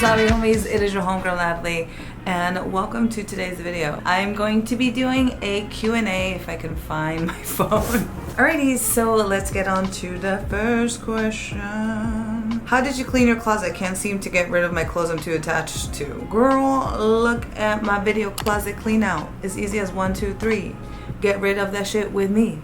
howdy homies, it is your homegirl Natalie and welcome to today's video. I'm going to be doing a Q&A if I can find my phone. Alrighty, so let's get on to the first question. How did you clean your closet? Can't seem to get rid of my clothes I'm too attached to. Girl, look at my video closet clean out. As easy as 1, 2, 3. Get rid of that shit with me.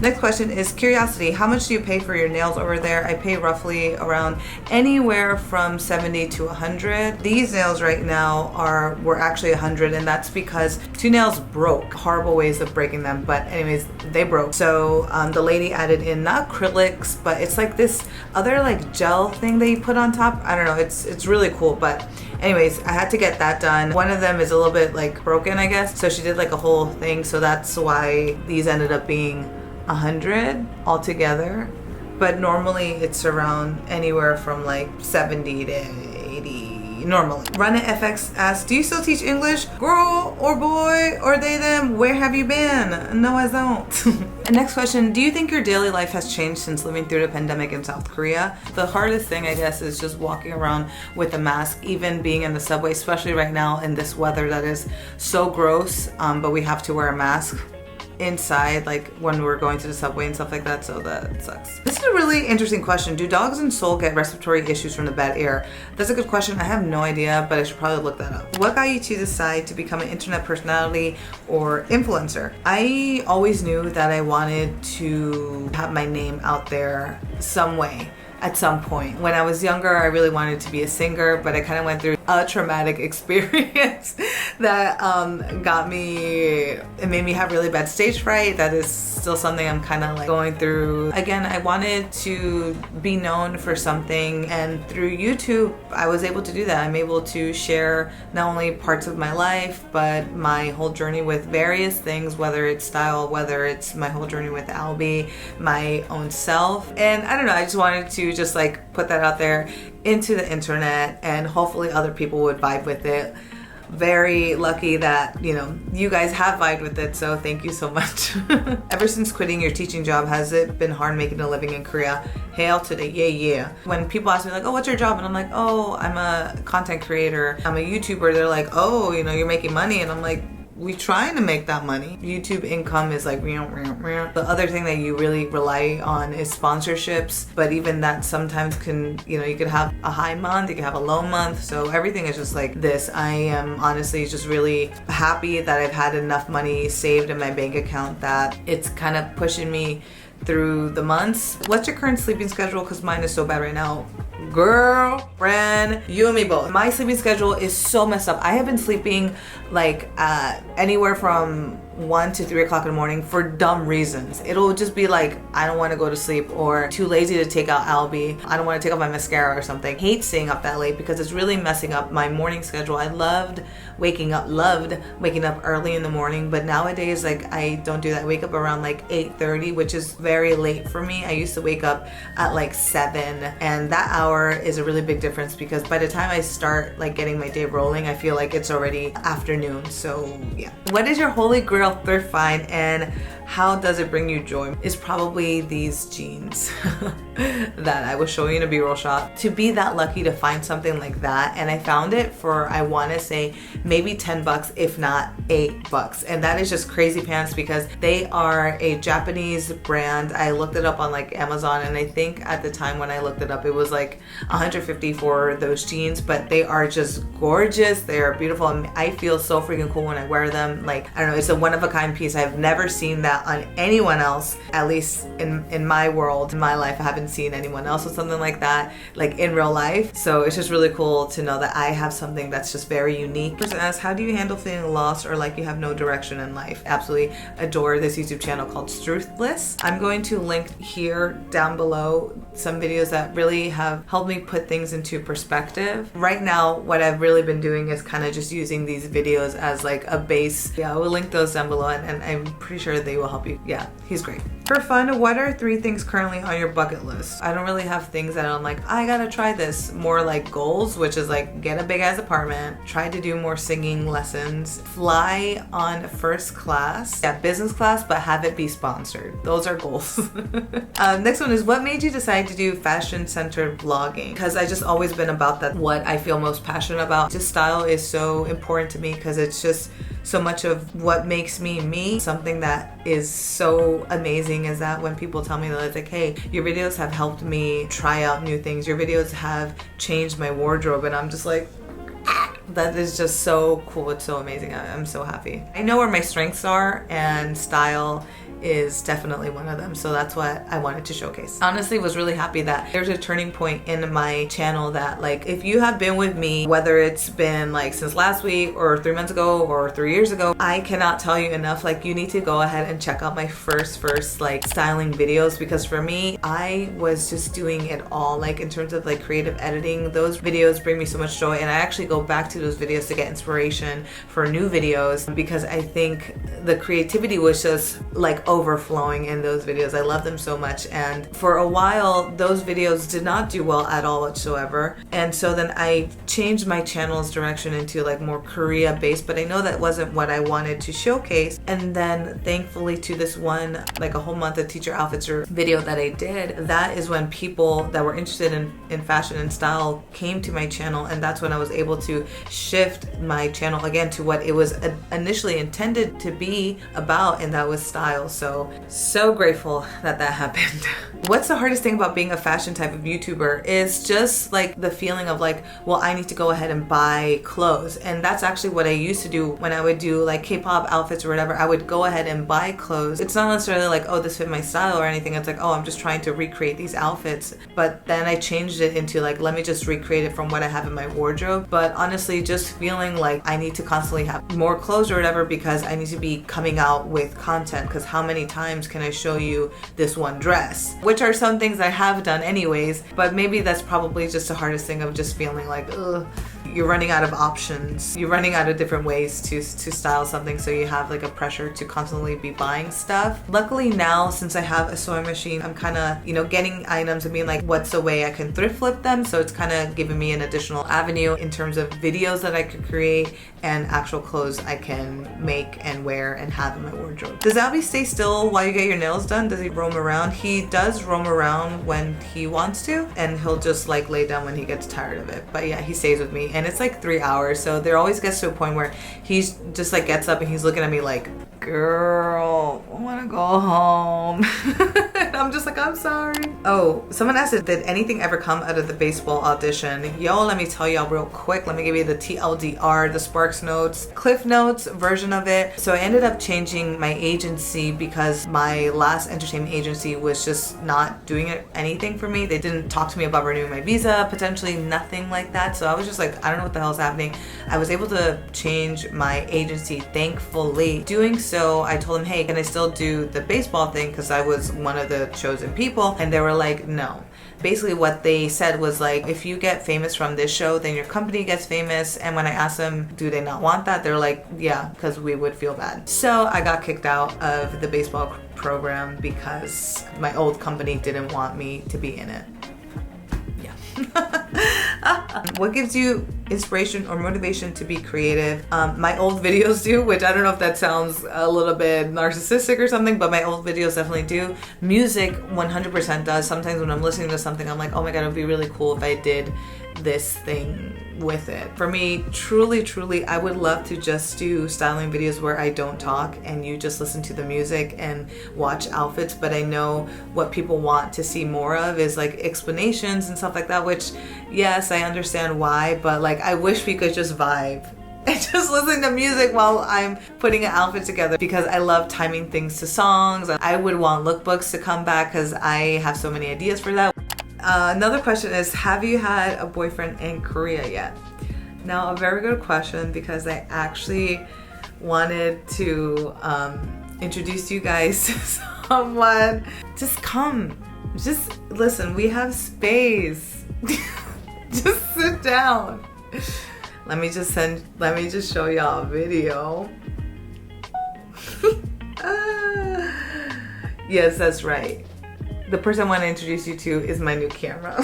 Next question is curiosity. How much do you pay for your nails over there? I pay roughly around anywhere from 70 to 100. These nails right now were actually 100, and that's because 2 nails broke. Horrible ways of breaking them, but anyways, they broke. So the lady added in not acrylics, but it's like this other like gel thing that you put on top. I don't know. It's really cool, but anyways, I had to get that done. One of them is a little bit like broken, I guess. So she did like a whole thing. So that's why these ended up being 100 altogether. But normally it's around anywhere from like 70 to 80 normally. Run at FX asks, do you still teach English? Girl or boy or they them, where have you been? No, I don't. And next question, do you think your daily life has changed since living through the pandemic in South Korea? The hardest thing, I guess, is just walking around with a mask, even being in the subway, especially right now in this weather that is so gross, but we have to wear a mask inside, like when we're going to the subway and stuff like that, so that sucks. This is a really interesting question. Do dogs in Seoul get respiratory issues from the bad air? That's a good question. I have no idea, but I should probably look that up. What got you to decide to become an internet personality or influencer? I always knew that I wanted to have my name out there some way. At some point. When I was younger, I really wanted to be a singer, but I kind of went through a traumatic experience that it made me have really bad stage fright. That is still something I'm kind of like going through. Again, I wanted to be known for something, and through YouTube, I was able to do that. I'm able to share not only parts of my life, but my whole journey with various things, whether it's style, whether it's my whole journey with Albie, my own self. And I don't know, I just wanted to just like put that out there into the internet, and hopefully other people would vibe with it. Very lucky that, you know, you guys have vibed with it, so thank you so much. Ever since quitting your teaching job, has it been hard making a living in Korea? Hail to the yeah. When people ask me like, oh, what's your job? And I'm like, oh, I'm a content creator, I'm a YouTuber. They're like, oh, you know, you're making money. And I'm like, we trying to make that money. YouTube income is like the other thing that you really rely on is sponsorships, but even that sometimes can, you know, you could have a high month, you can have a low month, so everything is just like this. I am honestly just really happy that I've had enough money saved in my bank account that it's kind of pushing me through the months. What's your current sleeping schedule? Because mine is so bad right now. Girlfriend, you and me both. My sleeping schedule is so messed up. I have been sleeping like anywhere from 1 to 3 o'clock in the morning for dumb reasons. It'll just be like, I don't want to go to sleep, or too lazy to take out Albie. I don't want to take out my mascara or something. Hate staying up that late because it's really messing up my morning schedule. I loved waking up early in the morning, but nowadays like I don't do that. I wake up around like 8:30, which is very late for me. I used to wake up at like 7, and that hour is a really big difference because by the time I start like getting my day rolling, I feel like it's already afternoon. So yeah. What is your holy grail thrift find, and how does it bring you joy? Is probably these jeans that I was showing you in a B-roll shot. To be that lucky to find something like that, and I found it for, I want to say maybe 10 bucks, if not $8, and that is just crazy pants because they are a Japanese brand. I looked it up on like Amazon, and I think at the time when I looked it up, it was like $150 for those jeans, but they are just gorgeous. They are beautiful, and I feel so freaking cool when I wear them. Like, I don't know, it's a one-of-a-kind piece. I've never seen that on anyone else, at least in my world, in my life. I haven't seen anyone else with something like that, like in real life. So it's just really cool to know that I have something that's just very unique. Person asks, how do you handle feeling lost or like you have no direction in life? Absolutely adore this YouTube channel called Truthless. I'm going to link here down below some videos that really have helped me put things into perspective. Right now, what I've really been doing is kind of just using these videos as like a base. Yeah, I will link those down below, and I'm pretty sure they will help you. Yeah, he's great. For fun, what are 3 things currently on your bucket list? I don't really have things that I'm like, I gotta try this. More like goals, which is like get a big ass apartment, try to do more singing lessons, fly on first class, yeah, business class, but have it be sponsored. Those are goals. Next one is what made you decide to do fashion-centered vlogging? Because I just always been about that, what I feel most passionate about. Just style is so important to me because it's just so much of what makes me me. Something that is so amazing is that when people tell me that it's like, hey, your videos have helped me try out new things, your videos have changed my wardrobe, and I'm just like, that is just so cool. It's so amazing. I'm so happy. I know where my strengths are, and style is definitely one of them, so that's what I wanted to showcase. Honestly, was really happy that there's a turning point in my channel that, like, if you have been with me, whether it's been like since last week or 3 months ago or 3 years ago, I cannot tell you enough, like, you need to go ahead and check out my first like styling videos, because for me, I was just doing it all, like in terms of like creative editing. Those videos bring me so much joy, and I actually go back to those videos to get inspiration for new videos, because I think the creativity was just like overflowing in those videos. I love them so much, and for a while those videos did not do well at all whatsoever, and so then I changed my channel's direction into like more Korea based, but I know that wasn't what I wanted to showcase. And then thankfully to this one, like a whole month of teacher outfits or video that I did, that is when people that were interested in fashion and style came to my channel, and that's when I was able to shift my channel again to what it was initially intended to be about, and that was style. So grateful that happened. What's the hardest thing about being a fashion type of YouTuber is just like the feeling of like, well, I need to go ahead and buy clothes. And that's actually what I used to do when I would do like K-pop outfits or whatever. I would go ahead and buy clothes. It's not necessarily like, oh, this fit my style or anything. It's like, oh, I'm just trying to recreate these outfits. But then I changed it into like, let me just recreate it from what I have in my wardrobe. But honestly, just feeling like I need to constantly have more clothes or whatever, because I need to be coming out with content, because how many times can I show you this one dress? Which are some things I have done anyways, but maybe that's probably just the hardest thing of just feeling like, ugh, you're running out of options. You're running out of different ways to style something, so you have like a pressure to constantly be buying stuff. Luckily now, since I have a sewing machine, I'm kind of, you know, getting items and being like, what's a way I can thrift flip them? So it's kind of giving me an additional avenue in terms of videos that I could create and actual clothes I can make and wear and have in my wardrobe. Does Albie stay still while you get your nails done? Does he roam around? He does roam around when he wants to, and he'll just like lay down when he gets tired of it. But yeah, he stays with me, and it's like 3 hours, so there always gets to a point where he's just like gets up and he's looking at me like, girl, I want to go home. And I'm just like, I'm sorry. Oh, someone asked if did anything ever come out of the baseball audition. Yo, let me tell y'all real quick. Let me give you the TLDR, the Sparks Notes, Cliff Notes version of it. So I ended up changing my agency because my last entertainment agency was just not doing anything for me. They didn't talk to me about renewing my visa, potentially nothing like that. So I was just like, I don't know what the hell is happening. I was able to change my agency, thankfully. Doing so, I told them, hey, can I still do the baseball thing? Because I was one of the chosen people. And they were like, no. Basically what they said was like, if you get famous from this show, then your company gets famous. And when I asked them, do they not want that? They're like, yeah, because we would feel bad. So I got kicked out of the baseball program because my old company didn't want me to be in it. What gives you inspiration or motivation to be creative? My old videos do, which I don't know if that sounds a little bit narcissistic or something, but my old videos definitely do. Music 100% does. Sometimes when I'm listening to something, I'm like, oh my god, it would be really cool if I did this thing with it. For me, truly, I would love to just do styling videos where I don't talk and you just listen to the music and watch outfits, but I know what people want to see more of is like explanations and stuff like that, which yes, I understand why, but like I wish we could just vibe and just listen to music while I'm putting an outfit together, because I love timing things to songs. I would want lookbooks to come back because I have so many ideas for that. Another question is, have you had a boyfriend in Korea yet? Now, a very good question, because I actually wanted to introduce you guys to someone. Just come. Just listen, we have space. Just sit down. Let me just show y'all a video. Yes, that's right. The person I want to introduce you to is my new camera.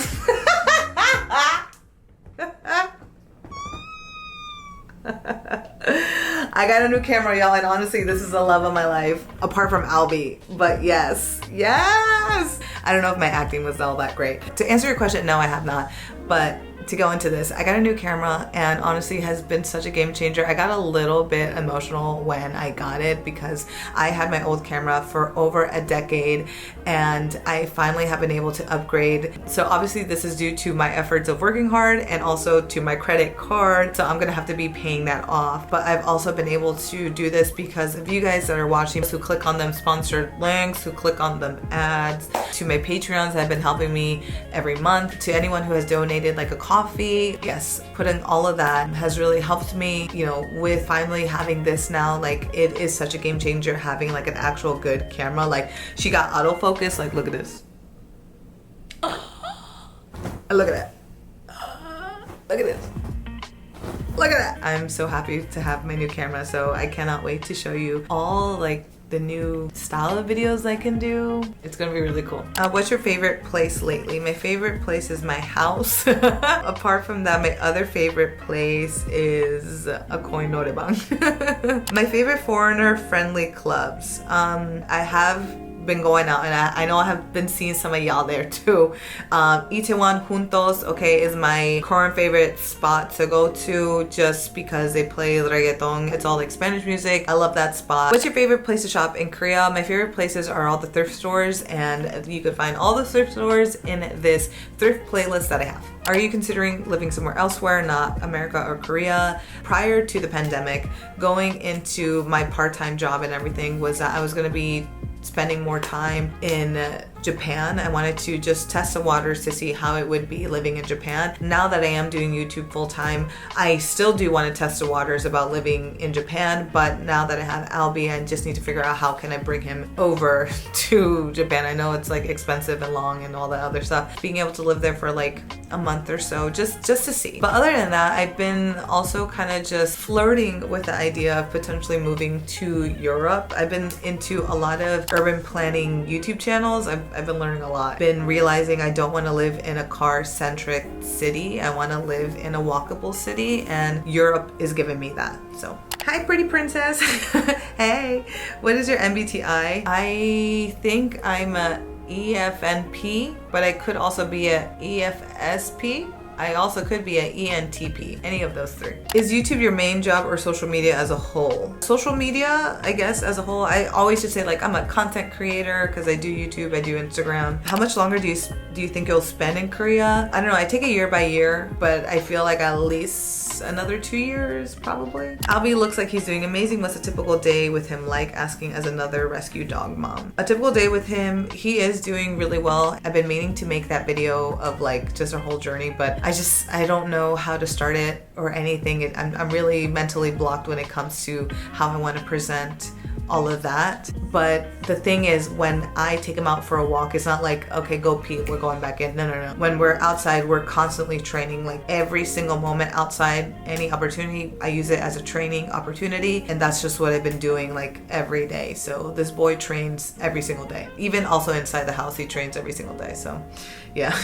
I got a new camera, y'all, and honestly, this is the love of my life, apart from Albie. But yes. I don't know if my acting was all that great. To answer your question, no, I have not. But to go into this, I got a new camera, and honestly has been such a game changer. I got a little bit emotional when I got it because I had my old camera for over a decade, and I finally have been able to upgrade. So obviously this is due to my efforts of working hard and also to my credit card, so I'm gonna have to be paying that off. But I've also been able to do this because of you guys that are watching, who click on them sponsored links, who click on them ads, to my Patreons that have been helping me every month, to anyone who has donated like a coffee. Yes, putting all of that has really helped me, you know, with finally having this now. Like, it is such a game changer having like an actual good camera. Like, she got autofocus. Like, look at this. Look at that. Look at this. Look at that. I'm so happy to have my new camera, so I cannot wait to show you all like the new style of videos I can do. It's gonna be really cool. What's your favorite place lately? My favorite place is my house. Apart from that, my other favorite place is a coin norebang. My favorite foreigner friendly clubs. I have been going out, and I know I have been seeing some of y'all there too. Itaewon Juntos, okay, is my current favorite spot to go to just because they play reggaeton. It's all like Spanish music. I love that spot. What's your favorite place to shop in Korea? My favorite places are all the thrift stores, and you could find all the thrift stores in this thrift playlist that I have. Are you considering living somewhere elsewhere, not America or Korea? Prior to the pandemic, going into my part-time job and everything was that I was gonna be spending more time in Japan. I wanted to just test the waters to see how it would be living in Japan. Now that I am doing YouTube full time, I still do want to test the waters about living in Japan, but now that I have Albie, I just need to figure out how can I bring him over to Japan. I know it's like expensive and long and all that other stuff. Being able to live there for like a month or so, just to see. But other than that, I've been also kind of just flirting with the idea of potentially moving to Europe. I've been into a lot of urban planning YouTube channels. I've been learning a lot. Been realizing I don't want to live in a car-centric city. I want to live in a walkable city, and Europe is giving me that. So, hi pretty princess. Hey, what is your MBTI? I think I'm a EFNP, but I could also be a EFSP. I also could be an ENTP, any of those three. Is YouTube your main job or social media as a whole? Social media, I guess, as a whole. I always just say like I'm a content creator because I do YouTube, I do Instagram. How much longer do you think you'll spend in Korea? I don't know, I take it year by year, but I feel like at least another 2 years probably. Albie looks like he's doing amazing. What's a typical day with him like, asking as another rescue dog mom? A typical day with him, he is doing really well. I've been meaning to make that video of like just our whole journey, but I don't know how to start it or anything. I'm really mentally blocked when it comes to how I want to present all of that. But the thing is, when I take him out for a walk, it's not like, okay, go pee, we're going back in. No. When we're outside, we're constantly training. Like every single moment outside, any opportunity, I use it as a training opportunity. And that's just what I've been doing like every day. So this boy trains every single day. Even also inside the house, he trains every single day. So yeah.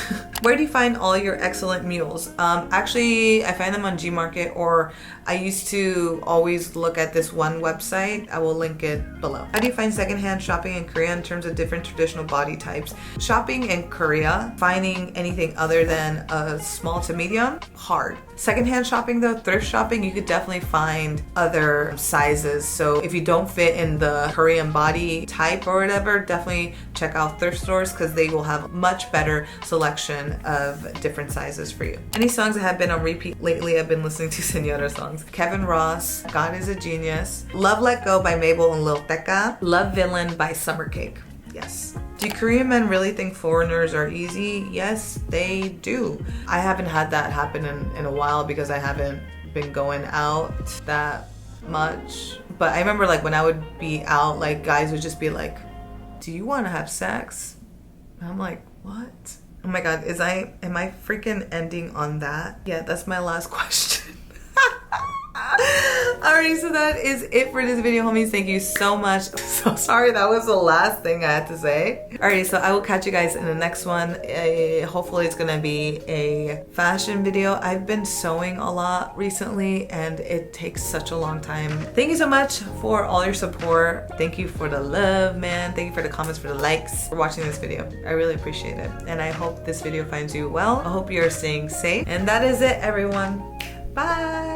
Where do you find all your excellent mules? Actually, I find them on Gmarket, or I used to always look at this one website. I will link it below. How do you find secondhand shopping in Korea in terms of different traditional body types? Shopping in Korea, finding anything other than a small to medium, hard. Secondhand shopping though, thrift shopping, you could definitely find other sizes. So if you don't fit in the Korean body type or whatever, definitely check out thrift stores because they will have much better selection of different sizes for you. Any songs that have been on repeat lately? I've been listening to Senora songs. Kevin Ross, God is a Genius. Love Let Go by Mabel and Lil Tecca. Love Villain by Summer Cake. Yes. Do Korean men really think foreigners are easy? Yes, they do. I haven't had that happen in a while because I haven't been going out that much. But I remember like when I would be out, like guys would just be like, do you want to have sex? And I'm like, what? Oh my God, am I freaking ending on that? Yeah, that's my last question. Alright, so that is it for this video, homies. Thank you so much. I'm so sorry that was the last thing I had to say. Alright, so I will catch you guys in the next one. Hopefully it's gonna be a fashion video. I've been sewing a lot recently and it takes such a long time. Thank you so much for all your support. Thank you for the love, man. Thank you for the comments, for the likes, for watching this video. I really appreciate it. And I hope this video finds you well. I hope you're staying safe. And that is it, everyone. Bye.